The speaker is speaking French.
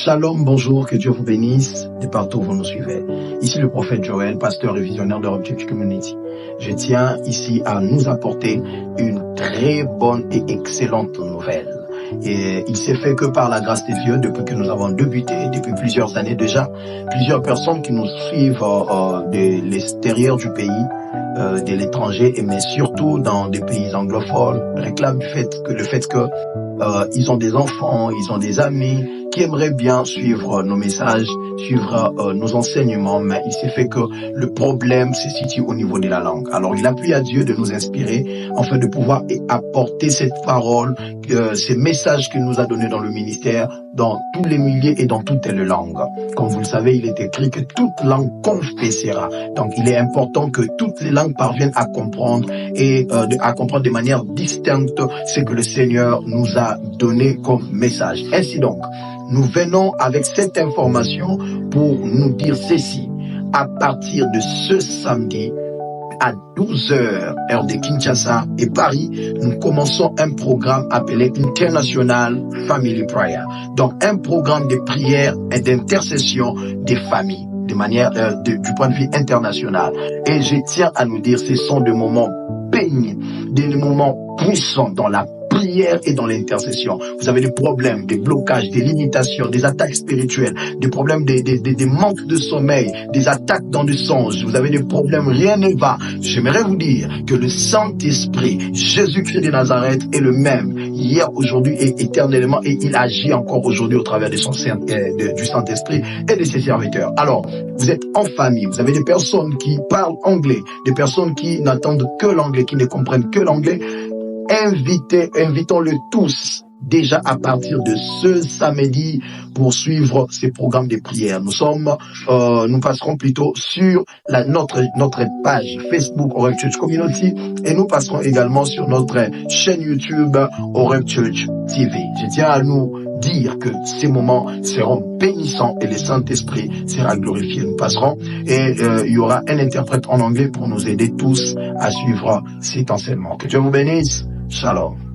Shalom, bonjour, que Dieu vous bénisse de partout où vous nous suivez. Ici le prophète Joël, pasteur et visionnaire de Hope Church Community. Je tiens ici à nous apporter une très bonne et excellente nouvelle. Et il s'est fait que par la grâce de Dieu, depuis que nous avons débuté, depuis plusieurs années déjà, plusieurs personnes qui nous suivent de l'extérieur du pays, de l'étranger, mais surtout dans des pays anglophones, réclament le fait que ils ont des enfants, ils ont des amis qui aimeraient bien suivre nos messages, suivre nos enseignements, mais il s'est fait que le problème se situe au niveau de la langue. Alors il a plu à Dieu de nous inspirer, afin de pouvoir apporter cette parole, ces messages qu'il nous a donnés dans le ministère, dans tous les milieux et dans toutes les langues. Comme vous le savez, il est écrit que toute langue confessera. Donc il est important que toutes les langues parviennent à comprendre et à comprendre de manière distincte ce que le Seigneur nous a donné comme message. Ainsi donc, nous venons avec cette information pour nous dire ceci. À partir de ce samedi, à 12h, heure de Kinshasa et Paris, nous commençons un programme appelé International Family Prayer. Donc, un programme de prière et d'intercession des familles, de manière, du point de vue international. Et je tiens à nous dire, ce sont des moments bénis, des moments puissants dans la prière et dans l'intercession. Vous avez des problèmes, des blocages, des limitations, des attaques spirituelles, des problèmes, des manques de sommeil, des attaques dans le songe. Vous avez des problèmes, rien ne va. J'aimerais vous dire que le Saint-Esprit, Jésus-Christ de Nazareth, est le même hier, aujourd'hui et éternellement, et il agit encore aujourd'hui au travers de du Saint-Esprit et de ses serviteurs. Alors, vous êtes en famille, vous avez des personnes qui parlent anglais, des personnes qui n'entendent que l'anglais, qui ne comprennent que l'anglais. Invitons-le tous déjà à partir de ce samedi pour suivre ces programmes de prière. Nous passerons plutôt sur notre page Facebook Hope Church Community et nous passerons également sur notre chaîne YouTube Hope Church TV. Je tiens à nous dire que ces moments seront bénissants et le Saint-Esprit sera glorifié. Nous passerons et il y aura un interprète en anglais pour nous aider tous à suivre cet enseignement. Que Dieu vous bénisse. Shalom.